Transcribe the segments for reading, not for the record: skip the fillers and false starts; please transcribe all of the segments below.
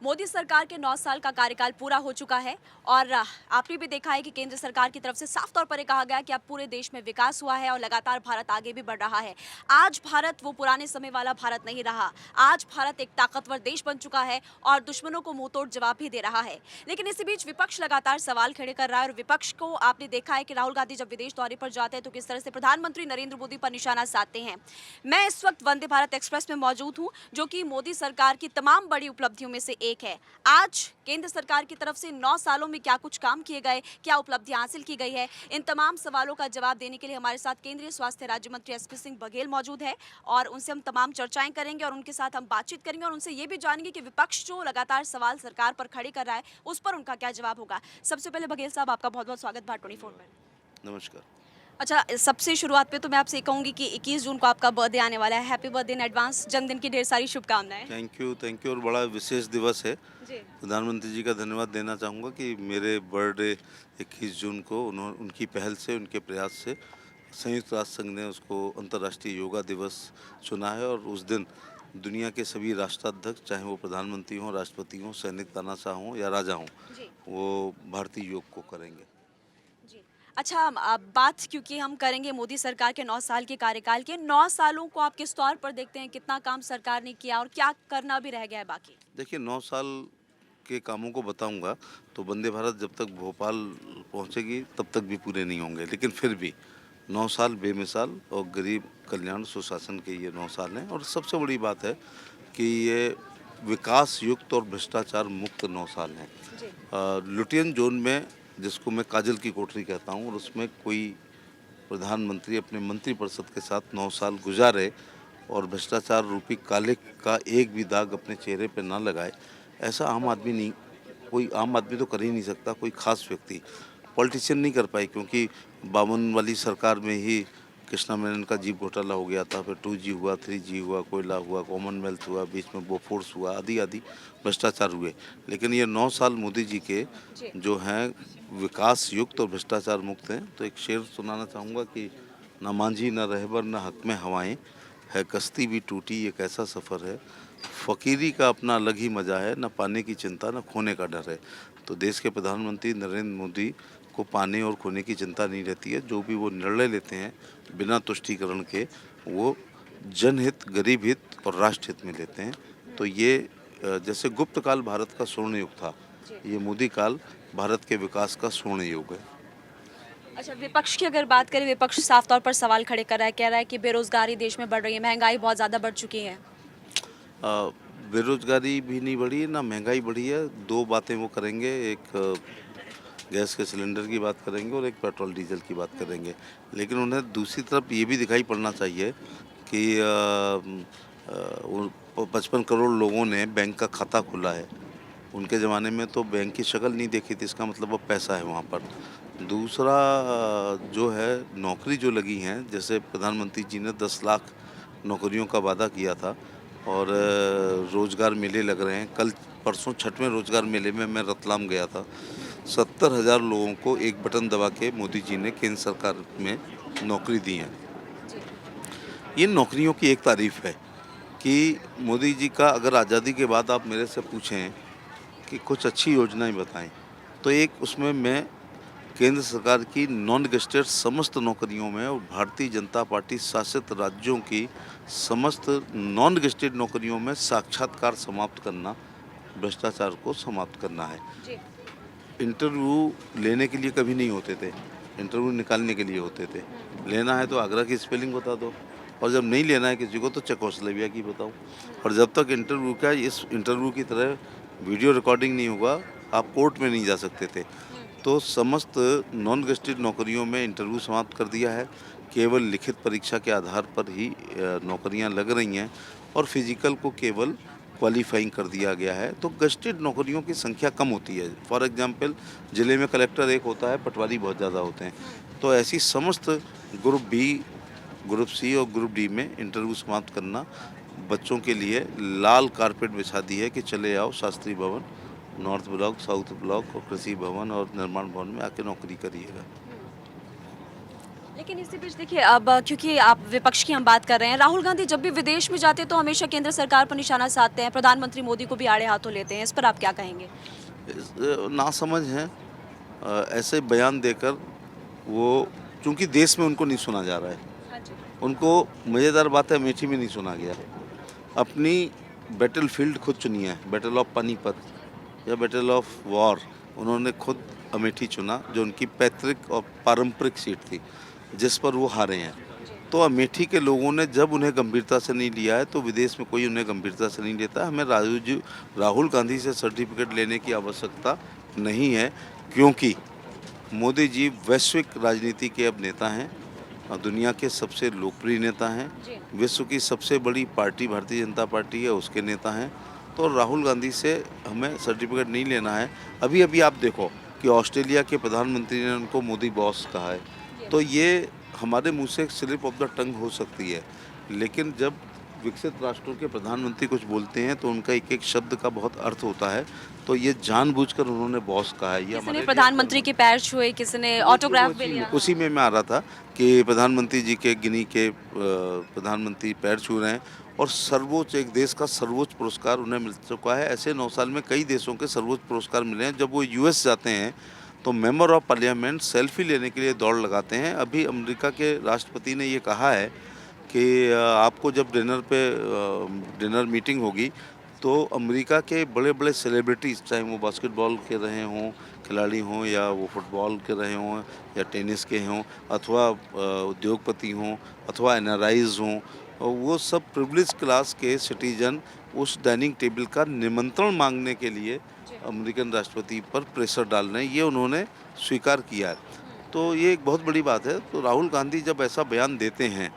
मोदी सरकार के 9 साल का कार्यकाल पूरा हो चुका है और आपने भी देखा है कि केंद्र सरकार की तरफ से साफ तौर पर ये कहा गया कि अब पूरे देश में विकास हुआ है और लगातार भारत आगे भी बढ़ रहा है। आज भारत वो पुराने समय वाला भारत नहीं रहा। आज भारत एक ताकतवर देश बन चुका है और दुश्मनों को मुंहतोड़ जवाब भी दे रहा है। लेकिन इसी बीच विपक्ष लगातार सवाल खड़े कर रहा है और विपक्ष को आपने देखा है कि राहुल गांधी जब विदेश दौरे पर जाते हैं तो किस तरह से प्रधानमंत्री नरेंद्र मोदी पर निशाना साधते हैं। मैं इस वक्त वंदे भारत एक्सप्रेस में मौजूद हूं, जो कि मोदी सरकार की तमाम बड़ी उपलब्धियों में से एक है। आज केंद्र सरकार की तरफ से 9 सालों में क्या कुछ काम किए गए, क्या उपलब्धियां हासिल की गई है, इन तमाम सवालों का जवाब देने के लिए हमारे साथ केंद्रीय स्वास्थ्य राज्य मंत्री एसपी सिंह बघेल मौजूद है और उनसे हम तमाम चर्चाएं करेंगे और उनके साथ हम बातचीत करेंगे और उनसे ये भी जानेंगे कि विपक्ष जो लगातार सवाल सरकार पर खड़े कर रहा है उस पर उनका क्या जवाब होगा। सबसे पहले बघेल साहब, आपका बहुत बहुत स्वागत भारत 24 में। नमस्कार। अच्छा, सबसे शुरुआत पे तो मैं आपसे कहूंगी कि 21 जून को आपका बर्थडे आने वाला है। हैप्पी बर्थडे इन एडवांस, जन्मदिन की ढेर सारी शुभकामनाएं। थैंक यू और बड़ा विशेष दिवस है। जी प्रधानमंत्री जी का धन्यवाद देना चाहूँगा कि मेरे बर्थडे 21 जून को उनकी पहल से, उनके प्रयास से संयुक्त राष्ट्र संघ ने उसको अंतर्राष्ट्रीय योगा दिवस चुना है और उस दिन दुनिया के सभी राष्ट्राध्यक्ष, चाहे वो प्रधानमंत्री हों, राष्ट्रपति हों, सैनिक तानाशाह हों या राजा हों, जी वो भारतीय योग को करेंगे। जी। अच्छा, बात क्योंकि हम करेंगे मोदी सरकार के 9 साल के कार्यकाल के, 9 सालों को आप किस तौर पर देखते हैं? कितना काम सरकार ने किया और क्या करना भी रह गया है बाकी? देखिए, 9 साल के कामों को बताऊंगा तो वंदे भारत जब तक भोपाल पहुंचेगी तब तक भी पूरे नहीं होंगे, लेकिन फिर भी 9 साल बेमिसाल और गरीब कल्याण सुशासन के ये 9 साल हैं। और सबसे बड़ी बात है कि ये विकास युक्त और भ्रष्टाचार मुक्त 9 साल हैं। जी लुटियन जोन में, जिसको मैं काजल की कोठरी कहता हूँ, और उसमें कोई प्रधानमंत्री अपने मंत्रिपरिषद के साथ 9 साल गुजारे और भ्रष्टाचार रूपी काले का एक भी दाग अपने चेहरे पे ना लगाए, ऐसा आम आदमी नहीं, कोई आम आदमी तो कर ही नहीं सकता, कोई खास व्यक्ति पॉलिटिशियन नहीं कर पाई। क्योंकि 52 वाली सरकार में ही कृष्णा मेनन का जीप घोटाला हो गया था, फिर 2G हुआ, 3G हुआ, कोयला हुआ, कॉमनवेल्थ हुआ, बीच में बोफोर्स हुआ, आदि आदि भ्रष्टाचार हुए। लेकिन ये 9 साल मोदी जी के जी जो हैं विकास युक्त और भ्रष्टाचार मुक्त हैं। तो एक शेर सुनाना चाहूँगा कि न मांझी न रहबर न हक में हवाएं, है कश्ती भी टूटी ये कैसा सफ़र है, फ़कीरी का अपना अलग ही मज़ा है, न पाने की चिंता न खोने का डर है। तो देश के प्रधानमंत्री नरेंद्र मोदी को पाने और खोने की चिंता नहीं रहती है। जो भी वो निर्णय लेते हैं बिना तुष्टीकरण के, वो जनहित, गरीब हित और राष्ट्र हित में लेते हैं। तो ये जैसे गुप्त काल भारत का स्वर्ण युग था, ये मोदी काल भारत के विकास का स्वर्ण युग है। अच्छा, विपक्ष की अगर बात करें, विपक्ष साफ तौर पर सवाल खड़े कर रहा है, कह रहा है कि बेरोजगारी देश में बढ़ रही है, महंगाई बहुत ज़्यादा बढ़ चुकी है। अ, बेरोजगारी भी नहीं बढ़ी है, ना महंगाई बढ़ी है। दो बातें वो करेंगे, एक गैस के सिलेंडर की बात करेंगे और एक पेट्रोल डीजल की बात करेंगे। लेकिन उन्हें दूसरी तरफ ये भी दिखाई पड़ना चाहिए कि 55 करोड़ लोगों ने बैंक का खाता खोला है। उनके ज़माने में तो बैंक की शक्ल नहीं देखी थी, इसका मतलब अब पैसा है वहाँ पर। दूसरा जो है, नौकरी जो लगी हैं, जैसे प्रधानमंत्री जी ने 10 लाख नौकरियों का वादा किया था और रोज़गार मेले लग रहे हैं। कल परसों 6वें रोज़गार मेले में मैं रतलाम गया था। 70,000 लोगों को एक बटन दबा के मोदी जी ने केंद्र सरकार में नौकरी दी है। इन नौकरियों की एक तारीफ़ है कि मोदी जी का, अगर आज़ादी के बाद आप मेरे से पूछें कि कुछ अच्छी योजनाएं बताएं, तो एक उसमें मैं केंद्र सरकार की नॉन गज़टेड समस्त नौकरियों में और भारतीय जनता पार्टी शासित राज्यों की समस्त नॉन गज़टेड नौकरियों में साक्षात्कार समाप्त करना, भ्रष्टाचार को समाप्त करना है। जी इंटरव्यू लेने के लिए कभी नहीं होते थे, इंटरव्यू निकालने के लिए होते थे। लेना है तो आगरा की स्पेलिंग बता दो, और जब नहीं लेना है किसी को तो चेकोस्लोवाकिया की बताओ। और जब तक इंटरव्यू का, इस इंटरव्यू की तरह वीडियो रिकॉर्डिंग नहीं होगा, आप कोर्ट में नहीं जा सकते थे। तो समस्त नॉन गज़टेड नौकरियों में इंटरव्यू समाप्त कर दिया है। केवल लिखित परीक्षा के आधार पर ही नौकरियां लग रही हैं और फिजिकल को केवल क्वालिफाइंग कर दिया गया है। तो गज़टेड नौकरियों की संख्या कम होती है। फॉर एग्जांपल, ज़िले में कलेक्टर एक होता है, पटवारी बहुत ज़्यादा होते हैं। तो ऐसी समस्त ग्रुप बी, ग्रुप सी और ग्रुप डी में इंटरव्यू समाप्त करना बच्चों के लिए लाल कारपेट बिछा दी है कि चले आओ शास्त्री भवन, नॉर्थ ब्लॉक, साउथ ब्लॉक और कृषि भवन और निर्माण भवन में आके नौकरी करिएगा। लेकिन इसी बीच देखिए अब क्योंकि आप विपक्ष की हम बात कर रहे हैं, राहुल गांधी जब भी विदेश में जाते हैं तो हमेशा केंद्र सरकार पर निशाना साधते हैं, प्रधानमंत्री मोदी को भी आड़े हाथों लेते हैं। इस पर आप क्या कहेंगे? नासमझ हैं। ऐसे बयान देकर वो, चूंकि देश में उनको नहीं सुना जा रहा है, हाँ जी। उनको मज़ेदार बात है अमेठी में नहीं सुना गया है। अपनी बैटल फील्ड खुद चुनी है, बैटल ऑफ पानीपत या बैटल ऑफ वॉर, उन्होंने खुद अमेठी चुना जो उनकी पैतृक और पारंपरिक सीट थी जिस पर वो हारे हैं। तो अमेठी के लोगों ने जब उन्हें गंभीरता से नहीं लिया है तो विदेश में कोई उन्हें गंभीरता से नहीं लेता। हमें राहुल गांधी से सर्टिफिकेट लेने की आवश्यकता नहीं है, क्योंकि मोदी जी वैश्विक राजनीति के अब नेता हैं और दुनिया के सबसे लोकप्रिय नेता हैं। जी। विश्व की सबसे बड़ी पार्टी भारतीय जनता पार्टी है, उसके नेता हैं। तो राहुल गांधी से हमें सर्टिफिकेट नहीं लेना है। अभी अभी आप देखो कि ऑस्ट्रेलिया के प्रधानमंत्री ने उनको मोदी बॉस कहा है। तो ये हमारे मुंह से स्लिप ऑफ द टंग हो सकती है, लेकिन जब विकसित राष्ट्रों के प्रधानमंत्री कुछ बोलते हैं तो उनका एक एक शब्द का बहुत अर्थ होता है। तो ये जानबूझकर उन्होंने बॉस कहा है, ये किसी हमारे ने लिए प्रधानमंत्री के पैर छुए, किसी ने ऑटोग्राफ भी लिया। उसी में मैं आ रहा था कि प्रधानमंत्री जी के गिनी के प्रधानमंत्री पैर छू रहे हैं और सर्वोच्च, एक देश का सर्वोच्च पुरस्कार उन्हें मिल चुका है। ऐसे 9 साल में कई देशों के सर्वोच्च पुरस्कार मिले हैं। जब वो यूएस जाते हैं तो मेंबर ऑफ पार्लियामेंट सेल्फी लेने के लिए दौड़ लगाते हैं। अभी अमेरिका के राष्ट्रपति ने ये कहा है कि आपको जब डिनर मीटिंग होगी तो अमेरिका के बड़े-बड़े सेलिब्रिटीज़, चाहे वो बास्केटबॉल के रहे हों, खिलाड़ी हों, या वो फुटबॉल के रहे हों, या टेनिस के हों, अथवा उद्योगपति हों, अथवा एनआरआईज़ हों, वो सब प्रिविलेज क्लास के सिटीजन उस डाइनिंग टेबल का निमंत्रण मांगने के लिए अमेरिकन राष्ट्रपति पर प्रेशर डाल रहे हैं। ये उन्होंने स्वीकार किया है। तो ये एक बहुत बड़ी बात है। तो राहुल गांधी जब ऐसा बयान देते हैं,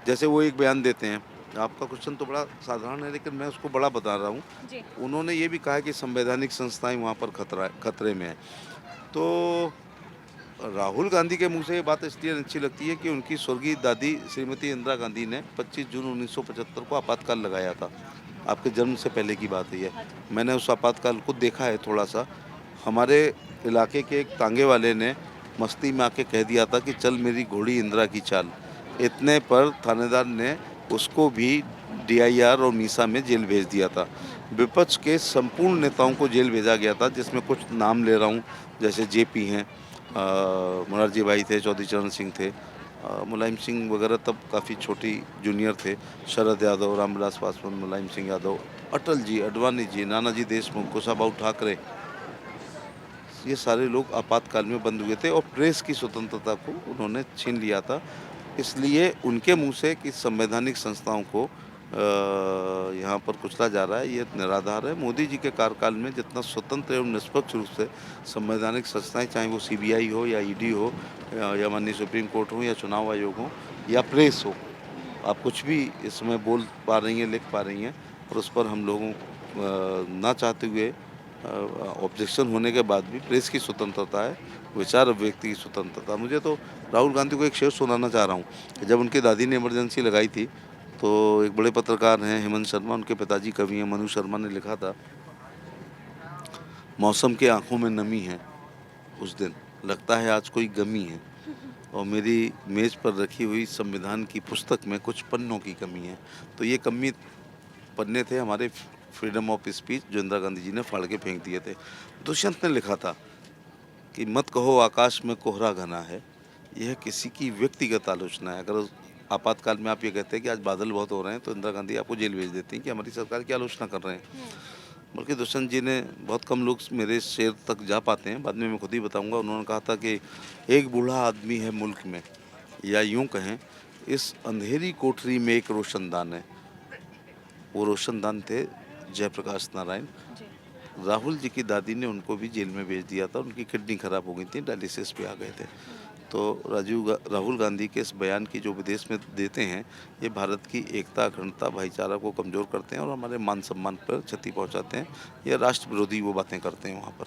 जैसे वो एक बयान देते हैं, आपका क्वेश्चन तो बड़ा साधारण है लेकिन मैं उसको बड़ा बता रहा हूँ। जी। उन्होंने ये भी कहा है कि संवैधानिक संस्थाएं वहाँ पर खतरे में है। तो राहुल गांधी के मुंह से ये बात इसलिए अच्छी लगती है कि उनकी स्वर्गीय दादी श्रीमती इंदिरा गांधी ने 25 जून 1975 को आपातकाल लगाया था। आपके जन्म से पहले की बात है ये। मैंने उस आपातकाल को देखा है थोड़ा सा। हमारे इलाके के एक तांगे वाले ने मस्ती में आके कह दिया था कि चल मेरी घोड़ी इंदिरा की चाल। इतने पर थानेदार ने उसको भी डीआईआर और मीसा में जेल भेज दिया था। विपक्ष के संपूर्ण नेताओं को जेल भेजा गया था, जिसमें कुछ नाम ले रहा हूँ, जैसे जेपी हैं, मोरारजी भाई थे, चौधरी चरण सिंह थे, मुलायम सिंह वगैरह तब काफ़ी छोटी जूनियर थे, शरद यादव, रामविलास पासवान, मुलायम सिंह यादव, अटल जी, अडवाणी जी, नानाजी देशमुख, कुशाभाऊ ठाकरे, ये सारे लोग आपातकाल में बंद हुए थे और प्रेस की स्वतंत्रता को उन्होंने छीन लिया था। इसलिए उनके मुंह से कि संवैधानिक संस्थाओं को यहाँ पर कुचला जा रहा है, ये निराधार है। मोदी जी के कार्यकाल में जितना स्वतंत्र एवं निष्पक्ष रूप से संवैधानिक संस्थाएं, चाहे वो सीबीआई हो या ईडी हो या माननीय सुप्रीम कोर्ट हो या चुनाव आयोग हो या प्रेस हो, आप कुछ भी इसमें बोल पा रही हैं, लिख पा रही हैं, और उस पर हम लोगों ना चाहते हुए ऑब्जेक्शन होने के बाद भी प्रेस की स्वतंत्रता है, विचार अभिव्यक्ति की स्वतंत्रता। मुझे तो राहुल गांधी को एक शेर सुनाना चाह रहा हूँ कि जब उनकी दादी ने इमरजेंसी लगाई थी तो एक बड़े पत्रकार हैं हेमंत शर्मा, उनके पिताजी कवि हैं मनु शर्मा, ने लिखा था, मौसम के आंखों में नमी है, उस दिन लगता है आज कोई गमी है, और मेरी मेज़ पर रखी हुई संविधान की पुस्तक में कुछ पन्नों की कमी है। तो ये कमी पन्ने थे हमारे फ्रीडम ऑफ स्पीच, जो इंदिरा गांधी जी ने फाड़ के फेंक दिए थे। दुष्यंत ने लिखा था कि मत कहो आकाश में कोहरा घना है, यह किसी की व्यक्तिगत आलोचना है। अगर आपातकाल में आप ये कहते हैं कि आज बादल बहुत हो रहे हैं तो इंदिरा गांधी आपको जेल भेज देती हैं कि हमारी सरकार की आलोचना कर रहे हैं। बल्कि दुष्यंत जी ने, बहुत कम लोग मेरे शेर तक जा पाते हैं, बाद में मैं खुद ही बताऊंगा, उन्होंने कहा था कि एक बूढ़ा आदमी है मुल्क में, या यूं कहें इस अंधेरी कोठरी में एक रोशनदान है। वो रोशनदान थे जयप्रकाश नारायण। राहुल जी की दादी ने उनको भी जेल में भेज दिया था, उनकी किडनी खराब हो गई थी, डायलिसिस पे आ गए थे। तो राहुल गांधी के इस बयान की जो विदेश में देते हैं, ये भारत की एकता, अखंडता, भाईचारा को कमज़ोर करते हैं और हमारे मान सम्मान पर क्षति पहुंचाते हैं। ये राष्ट्र विरोधी वो बातें करते हैं वहाँ पर।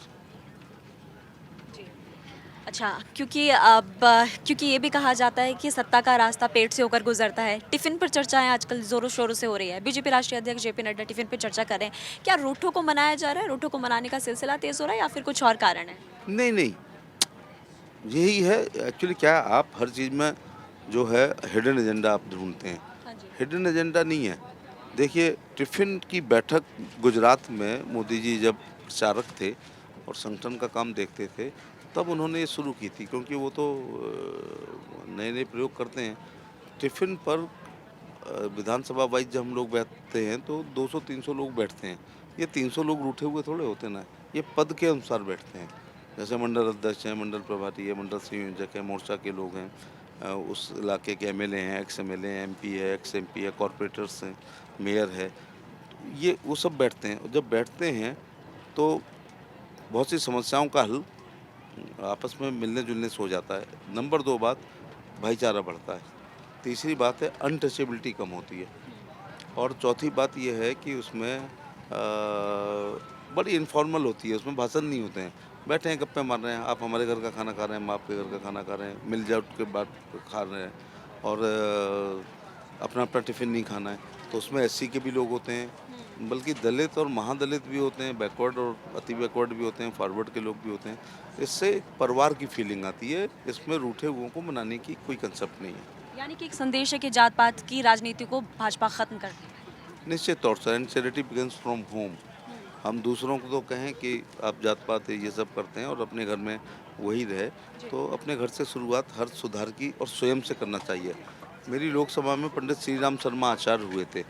अच्छा, क्योंकि ये भी कहा जाता है कि सत्ता का रास्ता पेट से होकर गुजरता है। टिफिन पर चर्चाएं आजकल जोरों शोरों से हो रही है। बीजेपी राष्ट्रीय अध्यक्ष जेपी नड्डा टिफिन पर चर्चा कर रहे हैं। क्या रूठों को मनाया जा रहा है? रूठों को मनाने का सिलसिला तेज हो रहा है या फिर कुछ और कारण है? नहीं नहीं, यही है एक्चुअली। क्या आप हर चीज़ में जो है हिडन एजेंडा आप ढूंढते हैं। हाँ जी। हिडन एजेंडा नहीं है। देखिए, टिफ़िन की बैठक गुजरात में मोदी जी जब प्रचारक थे और संगठन का काम देखते थे, तब उन्होंने ये शुरू की थी, क्योंकि वो तो नए-नए प्रयोग करते हैं। टिफ़िन पर विधानसभा वाइज़ जब हम लोग बैठते हैं तो 200-300 लोग बैठते हैं। ये 300 लोग रूठे हुए थोड़े होते हैं ना, ये पद के अनुसार बैठते हैं। जैसे मंडल अध्यक्ष हैं, मंडल प्रभारी है, मंडल संयोजक है, मोर्चा के लोग हैं, उस इलाके के एमएलए हैं, एक्स एमएलए हैं, एमपी है, एक्स एमपी है, कॉर्पोरेटर्स हैं, मेयर है, ये वो सब बैठते हैं। और जब बैठते हैं तो बहुत सी समस्याओं का हल आपस में मिलने-जुलने से हो जाता है। नंबर 2 बात, भाईचारा बढ़ता है। तीसरी बात है, अनटचेबिलिटी कम होती है। और चौथी बात ये है कि उसमें बड़ी इन्फॉर्मल होती है, उसमें भाषण नहीं होते हैं। बैठे हैं, गप्पे मार रहे हैं, आप हमारे घर का खाना खा रहे हैं, हम आपके घर का खाना खा रहे हैं, मिल-जुल के बात खा रहे हैं और अपना-अपना टिफ़िन नहीं खाना है। तो उसमें एससी के भी लोग होते हैं, बल्कि दलित और महादलित भी होते हैं, बैकवर्ड और अति बैकवर्ड भी होते हैं, फॉरवर्ड के लोग भी होते हैं। इससे एक परिवार की फीलिंग आती है, इसमें रूठे हुओं को मनाने की कोई कंसेप्ट नहीं है। यानी कि एक संदेश है कि जात-पात की राजनीति को भाजपा खत्म कर दे। निश्चित तौर से, and charity begins from home. हम दूसरों को तो कहें कि आप जात-पात ये सब करते हैं और अपने घर में वही रहे, जी। तो अपने घर से शुरुआत हर सुधार की और स्वयं से करना चाहिए। मेरी लोकसभा में पंडित श्री राम शर्मा आचार्य हुए थे,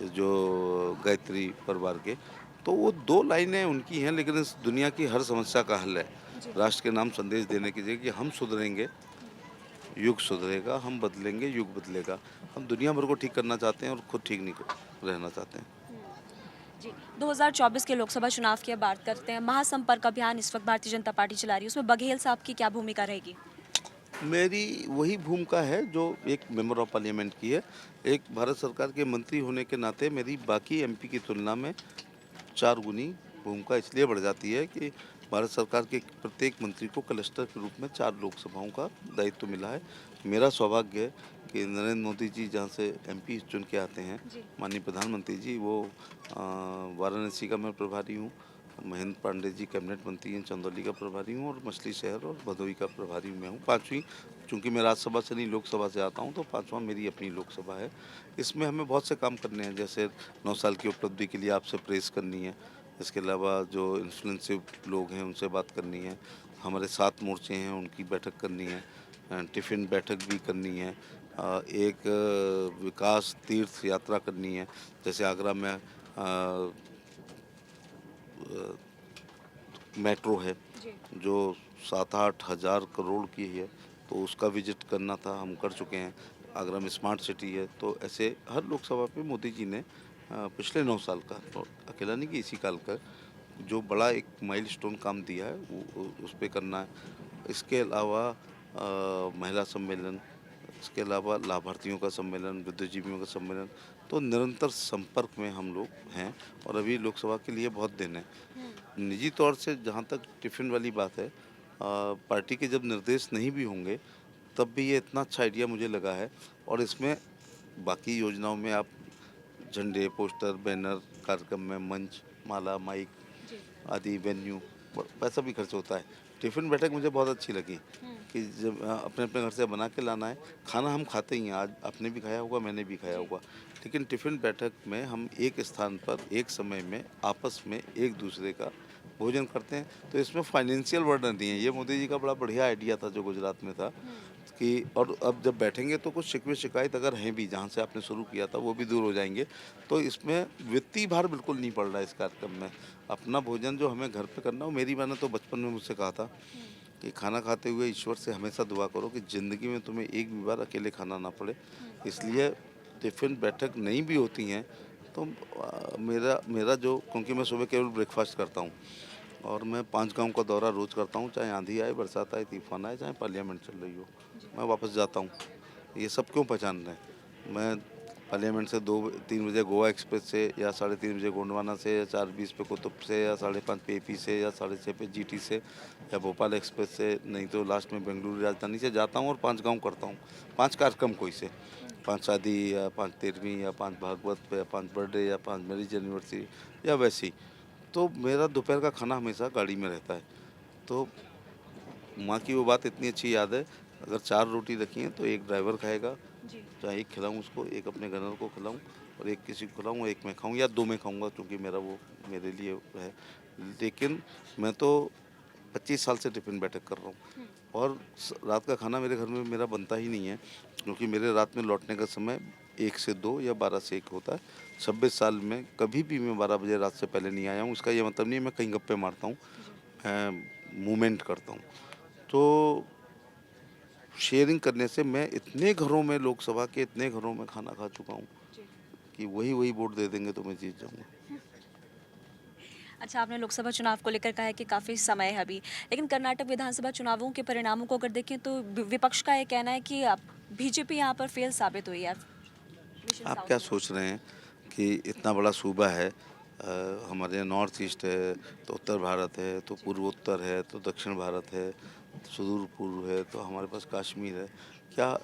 जो गायत्री परिवार के, तो वो 2 लाइनें उनकी हैं, लेकिन इस दुनिया की हर समस्या का हल है। जी। राष्ट्र के नाम संदेश देने की जगह कि हम सुधरेंगे, युग सुधरेगा, हम बदलेंगे, युग बदलेगा। हम दुनिया भर को ठीक करना चाहते हैं और खुद ठीक नहीं रहना चाहते हैं। जी, 2024 के लोकसभा चुनाव की अब बात करते हैं। महासंपर्क अभियान इस वक्त भारतीय जनता पार्टी चला रही है, उसमें बघेल साहब की क्या भूमिका रहेगी? मेरी वही भूमिका है जो एक मेंबर ऑफ पार्लियामेंट की है। एक भारत सरकार के मंत्री होने के नाते मेरी बाकी एमपी की तुलना में 4 गुनी भूमिका इसलिए बढ़ जाती है कि भारत सरकार के प्रत्येक मंत्री को क्लस्टर के रूप में 4 लोकसभाओं का दायित्व मिला है। मेरा सौभाग्य है कि नरेंद्र मोदी जी जहाँ से एमपी चुन के आते हैं, जी। माननीय प्रधानमंत्री जी, वो वाराणसी का मैं प्रभारी हूँ। महेंद्र पांडे जी कैबिनेट मंत्री हैं, चंदौली का प्रभारी हूँ और मछली शहर और भदोही का प्रभारी मैं हूँ। 5वीं, चूँकि मैं राज्यसभा से नहीं लोकसभा से आता हूँ, तो 5वां मेरी अपनी लोकसभा है। इसमें हमें बहुत से काम करने हैं, जैसे 9 साल की उपलब्धि के लिए आपसे प्रेज़ करनी है। इसके अलावा जो इन्फ्लुएंसिव लोग हैं उनसे बात करनी है। हमारे 7 मोर्चे हैं उनकी बैठक करनी है। टिफ़िन बैठक भी करनी है। एक विकास तीर्थ यात्रा करनी है। जैसे आगरा में मेट्रो है, जी। जो 7-8 हज़ार करोड़ की है, तो उसका विज़िट करना था, हम कर चुके हैं। आगरा में स्मार्ट सिटी है, तो ऐसे हर लोकसभा पे मोदी जी ने पिछले 9 साल का, और अकेला नहीं कि इसी काल का, जो बड़ा एक माइलस्टोन काम दिया है, वो उस पे करना है। इसके अलावा महिला सम्मेलन, इसके अलावा लाभार्थियों का सम्मेलन, बुद्धिजीवियों का सम्मेलन, तो निरंतर संपर्क में हम लोग हैं और अभी लोकसभा के लिए बहुत दिन है। निजी तौर से जहाँ तक टिफ़िन वाली बात है, पार्टी के जब निर्देश नहीं भी होंगे, तब भी ये इतना अच्छा आइडिया मुझे लगा है। और इसमें बाकी योजनाओं में आप झंडे, पोस्टर, बैनर, कार्यक्रम में मंच, माला, माइक जी। आदि, वेन्यू, पैसा भी खर्च होता है। टिफ़िन बैठक मुझे बहुत अच्छी लगी कि जब अपने-अपने घर से बना के लाना है। खाना हम खाते ही हैं, आज आपने भी खाया होगा, मैंने भी खाया जी। होगा। लेकिन टिफ़िन बैठक में हम एक स्थान पर, एक समय में, आपस में एक-दूसरे का भोजन करते हैं, तो इसमें फाइनेंशियल बर्डन नहीं है। ये मोदी जी का बड़ा बढ़िया आइडिया था जो गुजरात में था कि, और अब जब बैठेंगे तो कुछ शिकवे शिकायत अगर हैं भी, जहाँ से आपने शुरू किया था, वो भी दूर हो जाएँगे। तो इसमें वित्तीय भार बिल्कुल नहीं पड़ रहा है इस कार्यक्रम में। अपना भोजन जो हमें घर पे करना हो, मेरी माँ ने तो बचपन में मुझसे कहा था कि खाना खाते हुए ईश्वर से हमेशा दुआ करो कि ज़िंदगी में तुम्हें एक भी बार अकेले खाना ना पड़े। इसलिए टिफ़िन बैठक नहीं भी होती हैं, तो मेरा मेरा जो, क्योंकि मैं सुबह केवल ब्रेकफ़ास्ट करता हूँ और मैं 5 गाँव का दौरा रोज़ करता हूँ, चाहे आँधी आए, बरसात आए, तूफ़ान आए, चाहे पार्लियामेंट चल रही हो, मैं वापस जाता हूँ। ये सब क्यों पहचान रहे हैं? मैं पार्लियामेंट से 2-3 बजे गोवा एक्सप्रेस से, या 3:30 बजे गोंडवाना से, या 4:20 पे कुतुब से, या 5:30 पे एपी से, या 6:30 पे जीटी से, या भोपाल एक्सप्रेस से, नहीं तो लास्ट में बेंगलुरु राजधानी से जाता हूँ और 5 गाँव करता हूँ। 5 कार्यक्रम कोई से, 5 शादी, या 5 तेरहवीं, या 5 भागवत, या 5 बर्थडे, या 5 मैरिज एनिवर्सरी, या वैसी। तो मेरा दोपहर का खाना हमेशा गाड़ी में रहता है। तो माँ की वो बात इतनी अच्छी याद है, अगर 4 रोटी रखी हैं तो एक ड्राइवर खाएगा, जी। चाहे एक खिलाऊँ उसको, एक अपने गनर को खिलाऊँ और एक किसी को खिलाऊँ, एक मैं खाऊँ या 2 मैं खाऊँगा क्योंकि मेरा वो मेरे लिए है। लेकिन मैं तो 25 साल से टिफ़िन बैठक कर रहा हूँ और रात का खाना मेरे घर में मेरा बनता ही नहीं है क्योंकि मेरे रात में लौटने का समय 1 से 2 या 12 से 1 होता है। 26 साल में कभी भी मैं 12 बजे रात से पहले नहीं आया हूँ। इसका ये मतलब नहीं है मैं कहीं गप्पे मारता हूँ, मैं मूवमेंट करता हूँ। तो शेयरिंग करने से मैं इतने घरों में लोकसभा के इतने घरों में खाना खा चुका हूँ कि वही वोट दे देंगे तो मैं जीत जाऊँगा। अच्छा, आपने लोकसभा चुनाव को लेकर कहा है कि काफ़ी समय है अभी, लेकिन कर्नाटक विधानसभा चुनावों के परिणामों को अगर देखें तो विपक्ष का ये कहना है कि बीजेपी यहाँ पर फेल साबित हुई है मिशन आप साउथ क्या में। सोच रहे हैं कि इतना बड़ा सूबा है, हमारे यहाँ नॉर्थ ईस्ट है, तो उत्तर भारत है, तो पूर्वोत्तर है, तो दक्षिण भारत है, सुदूर पूर्व है, तो हमारे पास कश्मीर है। क्या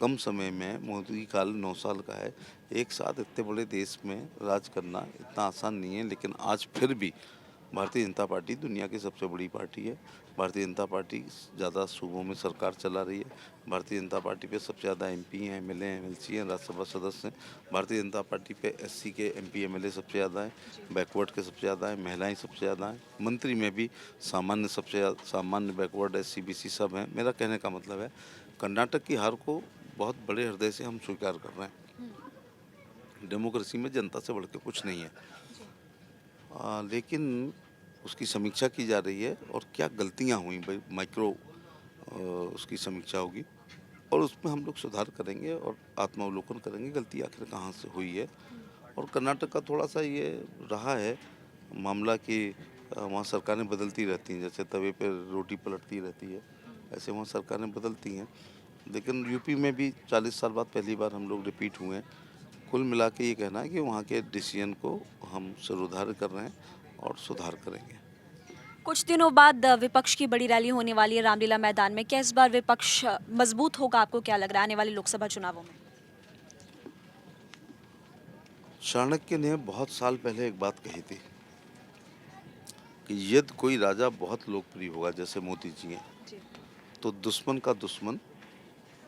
कम समय में मोदी काल 9 साल का है, एक साथ इतने बड़े देश में राज करना इतना आसान नहीं है, लेकिन आज फिर भी भारतीय जनता पार्टी दुनिया की सबसे बड़ी पार्टी है। भारतीय जनता पार्टी ज़्यादा सूबों में सरकार चला रही है। भारतीय जनता पार्टी पे सबसे ज़्यादा एमपी हैं, एमएलए हैं, एमएलसी हैं, राज्यसभा सदस्य हैं। भारतीय जनता पार्टी पे एससी के एमपी एमएलए सबसे ज़्यादा हैं, बैकवर्ड के सबसे ज़्यादा हैं, महिलाएं सबसे ज़्यादा हैं, मंत्री में भी सामान्य सबसे सामान्य, बैकवर्ड, एससी बीसी सब हैं। मेरा कहने का मतलब है कर्नाटक की हार को बहुत बड़े हृदय से हम स्वीकार कर रहे हैं। डेमोक्रेसी में जनता से बढ़ के कुछ नहीं है। लेकिन उसकी समीक्षा की जा रही है और क्या गलतियां हुई भाई, माइक्रो उसकी समीक्षा होगी और उसमें हम लोग सुधार करेंगे और आत्मावलोकन करेंगे गलती आखिर कहाँ से हुई है। और कर्नाटक का थोड़ा सा ये रहा है मामला कि वहाँ सरकारें बदलती रहती हैं, जैसे तवे पे रोटी पलटती रहती है, ऐसे वहाँ सरकारें बदलती हैं। लेकिन यूपी में भी 40 साल बाद पहली बार हम लोग रिपीट हुए हैं। कुल मिला के ये कहना है कि वहाँ के डिसीजन को हम सुधार कर रहे हैं और सुधार करेंगे। कुछ दिनों बाद विपक्ष की बड़ी रैली होने वाली है रामलीला मैदान में। क्या इस बार विपक्ष मजबूत होगा, आपको क्या लग रहा है आने वाले लोकसभा चुनावों में? चाणक्य ने बहुत साल पहले एक बात कही थी कि यदि कोई राजा बहुत लोकप्रिय होगा जैसे मोदी जी हैं, जी। तो दुश्मन का दुश्मन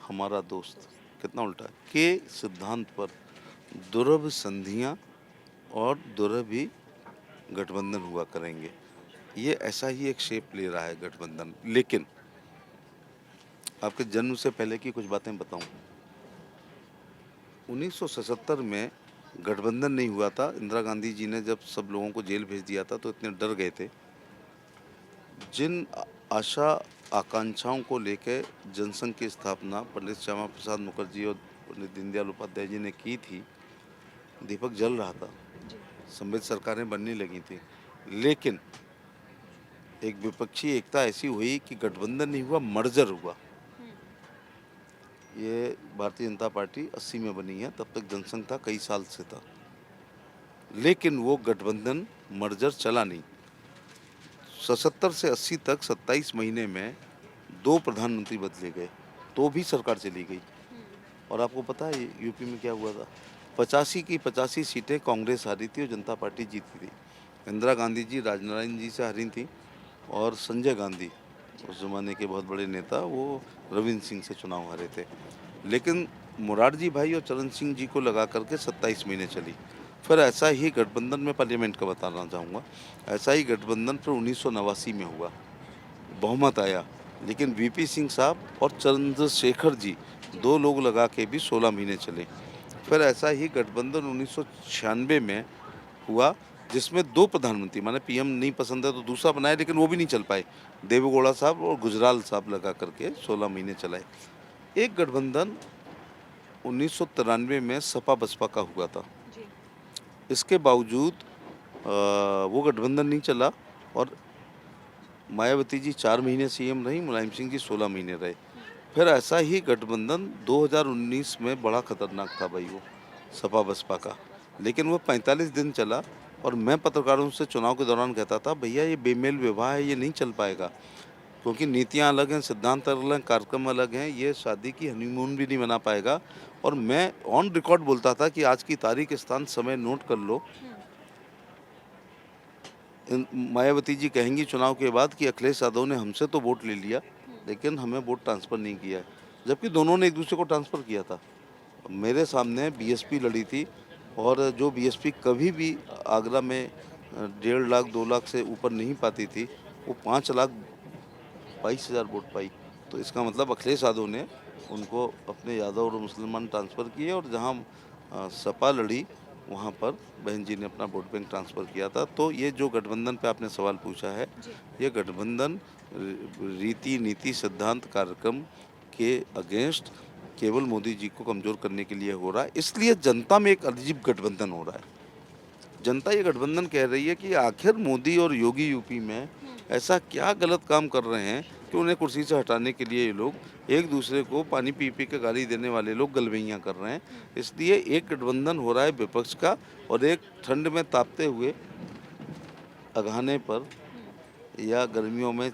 हमारा दोस्त। कितना उल्टा है के सिद्धांत पर दुर्लभ संधियां और दुर्लभ ही गठबंधन हुआ करेंगे। ये ऐसा ही एक शेप ले रहा है गठबंधन। लेकिन आपके जन्म से पहले की कुछ बातें बताऊं। 1977 में गठबंधन नहीं हुआ था। इंदिरा गांधी जी ने जब सब लोगों को जेल भेज दिया था तो इतने डर गए थे। जिन आशा आकांक्षाओं को लेकर जनसंघ की स्थापना पंडित श्यामा प्रसाद मुखर्जी और पंडित दीनदयाल उपाध्याय जी ने की थी, दीपक जल रहा था, समृद्ध सरकारें बनने लगी थी। लेकिन एक विपक्षी एकता ऐसी हुई कि गठबंधन नहीं हुआ, मर्जर हुआ। ये भारतीय जनता पार्टी 80 में बनी है, तब तक जनसंघ था, कई साल से था, लेकिन वो गठबंधन मर्जर चला नहीं। 77 से 80 तक 27 महीने में 2 प्रधानमंत्री बदले गए, तो भी सरकार चली गई। और आपको पता है यूपी में क्या हुआ था? 85 की 85 सीटें कांग्रेस हारी थी और जनता पार्टी जीती थी। इंदिरा गांधी जी राजनारायण जी से हारी थी और संजय गांधी, उस ज़माने के बहुत बड़े नेता, वो रविंद्र सिंह से चुनाव हारे थे। लेकिन मोरारजी भाई और चरण सिंह जी को लगा करके 27 महीने चली। फिर ऐसा ही गठबंधन में पार्लियामेंट का बताना चाहूँगा, ऐसा ही गठबंधन फिर 1989 में हुआ, बहुमत आया, लेकिन वीपी सिंह साहब और चंद्रशेखर जी 2 लोग लगा के भी 16 महीने चले। फिर ऐसा ही गठबंधन 1996 में हुआ जिसमें 2 प्रधानमंत्री, माने पीएम नहीं पसंद है तो दूसरा बनाए, लेकिन वो भी नहीं चल पाए। देवेगौड़ा साहब और गुजराल साहब लगा करके 16 महीने चलाए। एक गठबंधन 1993 में सपा बसपा का हुआ था। इसके बावजूद वो गठबंधन नहीं चला और मायावती जी 4 महीने सीएम रही, मुलायम सिंह जी 16 महीने रहे। फिर ऐसा ही गठबंधन 2019 में बड़ा खतरनाक था भाई, वो सपा बसपा का, लेकिन वो 45 दिन चला। और मैं पत्रकारों से चुनाव के दौरान कहता था भैया ये बेमेल विवाह है, ये नहीं चल पाएगा, क्योंकि नीतियाँ अलग हैं, सिद्धांत अलग हैं, कार्यक्रम अलग हैं, ये शादी की हनीमून भी नहीं बना पाएगा। और मैं ऑन रिकॉर्ड बोलता था कि आज की तारीख, स्थान, समय नोट कर लो। मायावती जी कहेंगी चुनाव के बाद कि अखिलेश यादव ने हमसे तो वोट ले लिया, लेकिन हमें वोट ट्रांसफ़र नहीं किया है, जबकि दोनों ने एक दूसरे को ट्रांसफ़र किया था। मेरे सामने बीएसपी लड़ी थी और जो बीएसपी कभी भी आगरा में 1.5 लाख 2 लाख से ऊपर नहीं पाती थी, वो 5,22,000 वोट पाई। तो इसका मतलब अखिलेश यादव ने उनको अपने यादव और मुसलमान ट्रांसफ़र किए, और जहाँ सपा लड़ी वहाँ पर बहन जी ने अपना वोट बैंक ट्रांसफ़र किया था। तो ये जो गठबंधन पे आपने सवाल पूछा है, जी। ये गठबंधन रीति नीति सिद्धांत कार्यक्रम के अगेंस्ट केवल मोदी जी को कमज़ोर करने के लिए हो रहा है। इसलिए जनता में एक अजीब गठबंधन हो रहा है। जनता ये गठबंधन कह रही है कि आखिर मोदी और योगी यूपी में ऐसा क्या गलत काम कर रहे हैं कि उन्हें कुर्सी से हटाने के लिए ये लोग एक दूसरे को पानी पी पी के गाली देने वाले लोग गलबैयाँ कर रहे हैं। इसलिए एक गठबंधन हो रहा है विपक्ष का, और एक ठंड में तापते हुए अगहाने पर या गर्मियों में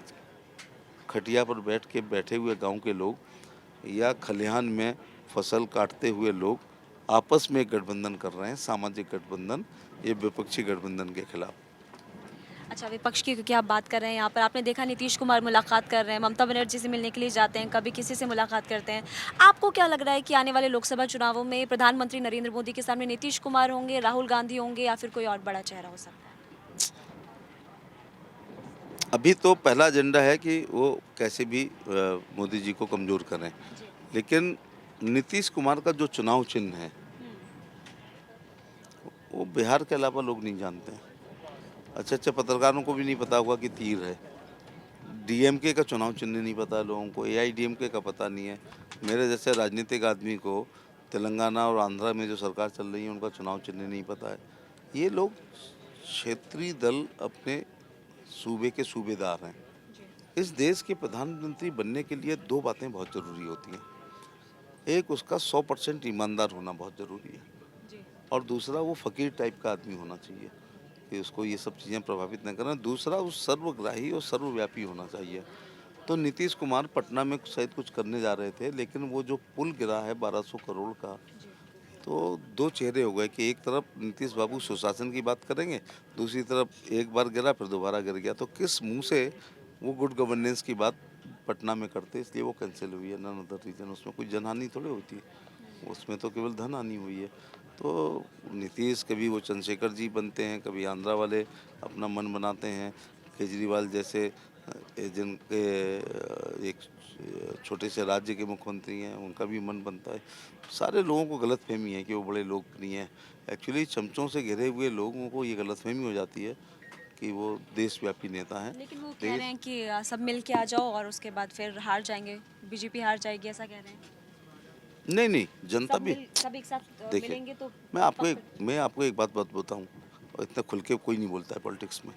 खटिया पर बैठ के बैठे हुए गांव के लोग या खलिहान में फसल काटते हुए लोग आपस में एक गठबंधन कर रहे हैं, सामाजिक गठबंधन, ये विपक्षी गठबंधन के खिलाफ। अच्छा, विपक्ष की क्योंकि आप बात कर रहे हैं यहाँ पर, आपने देखा नीतीश कुमार मुलाकात कर रहे हैं, ममता बनर्जी से मिलने के लिए जाते हैं, कभी किसी से मुलाकात करते हैं। आपको क्या लग रहा है कि आने वाले लोकसभा चुनावों में प्रधानमंत्री नरेंद्र मोदी के सामने नीतीश कुमार होंगे, राहुल गांधी होंगे, या फिर कोई और बड़ा चेहरा हो सकता है? अभी तो पहला एजेंडा है कि वो कैसे भी मोदी जी को कमज़ोर करें, जी। लेकिन नीतीश कुमार का जो चुनाव चिन्ह है वो बिहार के अलावा लोग नहीं जानते हैं। अच्छे अच्छे पत्रकारों को भी नहीं पता होगा कि तीर है। डीएमके का चुनाव चिन्ह नहीं पता है लोगों को, एआईडीएमके का पता नहीं है। मेरे जैसे राजनीतिक आदमी को तेलंगाना और आंध्रा में जो सरकार चल रही है उनका चुनाव चिन्ह नहीं पता है। ये लोग क्षेत्रीय दल अपने सूबे के सूबेदार हैं। इस देश के प्रधानमंत्री बनने के लिए दो बातें बहुत ज़रूरी होती हैं। एक, उसका 100% ईमानदार होना बहुत ज़रूरी है, जी। और दूसरा वो फ़कीर टाइप का आदमी होना चाहिए कि उसको ये सब चीज़ें प्रभावित न करें। दूसरा, वो सर्वग्राही और सर्वव्यापी होना चाहिए। तो नीतीश कुमार पटना में शायद कुछ करने जा रहे थे, लेकिन वो जो पुल गिरा है 1200 करोड़ का, तो दो चेहरे हो गए कि एक तरफ नीतीश बाबू सुशासन की बात करेंगे, दूसरी तरफ एक बार गिरा फिर दोबारा गिर गया। तो किस मुंह से वो गुड गवर्नेंस की बात पटना में करते, इसलिए वो कैंसिल हुई है। नन अदर रीजन, उसमें कोई जनहानि थोड़ी होती है, उसमें तो केवल धन हानि हुई है। तो नीतीश कभी वो चंद्रशेखर जी बनते हैं, कभी आंध्रा वाले अपना मन बनाते हैं, केजरीवाल जैसे जिनके एक छोटे से राज्य के मुख्यमंत्री हैं, उनका भी मन बनता है। सारे लोगों को गलतफहमी है कि वो बड़े लोकप्रिय हैं। एक्चुअली चमचों से घिरे हुए लोगों को ये गलतफहमी हो जाती है कि वो देशव्यापी नेता हैं। लेकिन वो कह देश रहे हैं कि सब मिल के आ जाओ और उसके बाद फिर हार जाएंगे, बीजेपी हार जाएगी, ऐसा कह रहे हैं। नहीं, नहीं, जनता भी सब एक साथ देखिए, मिलेंगे तो पक्का। मैं आपको एक बात बताऊँ, और इतना खुल के कोई नहीं बोलता है पॉलिटिक्स में।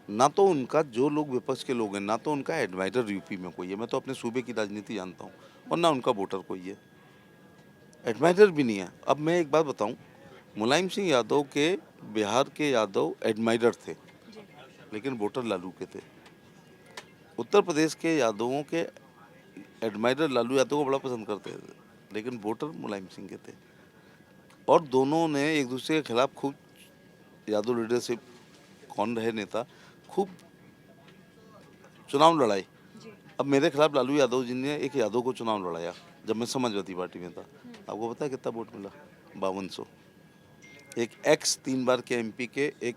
ना तो उनका, जो लोग विपक्ष के लोग हैं, ना तो उनका एडवाइज़र यूपी में कोई है, मैं तो अपने सूबे की राजनीति जानता हूँ, और ना उनका वोटर कोई है, एडवाइज़र भी नहीं है। अब मैं एक बात बताऊँ, मुलायम सिंह यादव के बिहार के यादव एडमाइरर थे, जी। लेकिन वोटर लालू के थे। उत्तर प्रदेश के यादवों के एडमाइरर लालू यादव को बड़ा पसंद करते थे, लेकिन वोटर मुलायम सिंह के थे, और दोनों ने एक दूसरे के खिलाफ खूब, यादव लीडरशिप कौन रहे नेता, खूब चुनाव लड़ाई। जी। अब मेरे खिलाफ लालू यादव जी ने एक यादव को चुनाव लड़ाया जब मैं समाजवादी पार्टी में था। आपको पता है कितना वोट मिला? 5200। एक एक्स 3 बार के एमपी के एक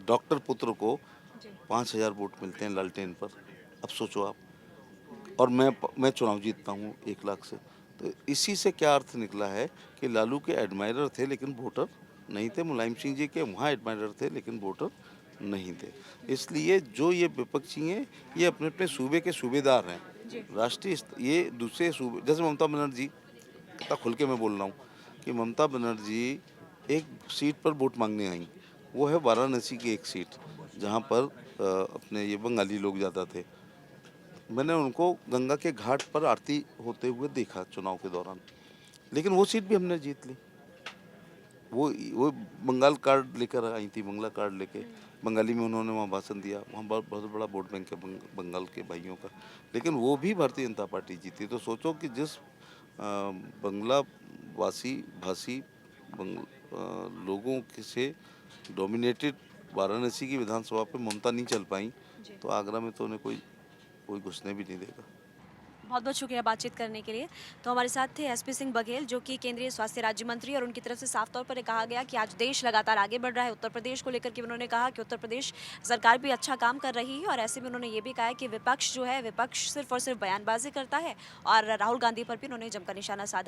डॉक्टर पुत्र को जी। 5000 वोट मिलते हैं लालटेन पर। अब सोचो आप, और मैं चुनाव जीतता हूँ 1 लाख से। तो इसी से क्या अर्थ निकला है कि लालू के एडमायरर थे लेकिन वोटर नहीं थे, मुलायम सिंह जी के वहाँ एडमायरर थे लेकिन वोटर नहीं थे। इसलिए जो ये विपक्षी हैं, ये अपने अपने सूबे के सूबेदार हैं। जी। ये दूसरे सूबे, जैसे ममता बनर्जी, कितना खुल के मैं बोल रहा हूँ कि ममता बनर्जी एक सीट पर वोट मांगने आई, वो है वाराणसी की एक सीट, जहाँ पर अपने ये बंगाली लोग ज़्यादा थे। मैंने उनको गंगा के घाट पर आरती होते हुए देखा चुनाव के दौरान, लेकिन वो सीट भी हमने जीत ली। वो बंगाल कार्ड लेकर आई थी, बंगला कार्ड लेके, बंगाली में उन्होंने वहाँ भाषण दिया। वहाँ बहुत बहुत बड़ा वोट बैंक है बंगाल के भाइयों का, लेकिन वो भी भारतीय जनता पार्टी जीती। तो सोचो कि जिस बंगला वासी भाषी लोगों से डोमिनेटेड वाराणसी की विधानसभा पे ममता नहीं चल पाई, जी। तो आगरा में तो उन्हें कोई कोई घुसने भी नहीं देगा। बहुत बहुत शुक्रिया बातचीत करने के लिए। तो हमारे साथ थे एसपी सिंह बघेल, जो कि केंद्रीय स्वास्थ्य राज्य मंत्री, और उनकी तरफ से साफ तौर पर ये कहा गया कि आज देश लगातार आगे बढ़ रहा है। उत्तर प्रदेश को लेकर के उन्होंने कहा कि उत्तर प्रदेश सरकार भी अच्छा काम कर रही है, और ऐसे में उन्होंने ये भी कहा है कि विपक्ष जो है, विपक्ष सिर्फ और सिर्फ बयानबाजी करता है, और राहुल गांधी पर भी उन्होंने जमकर निशाना साधा।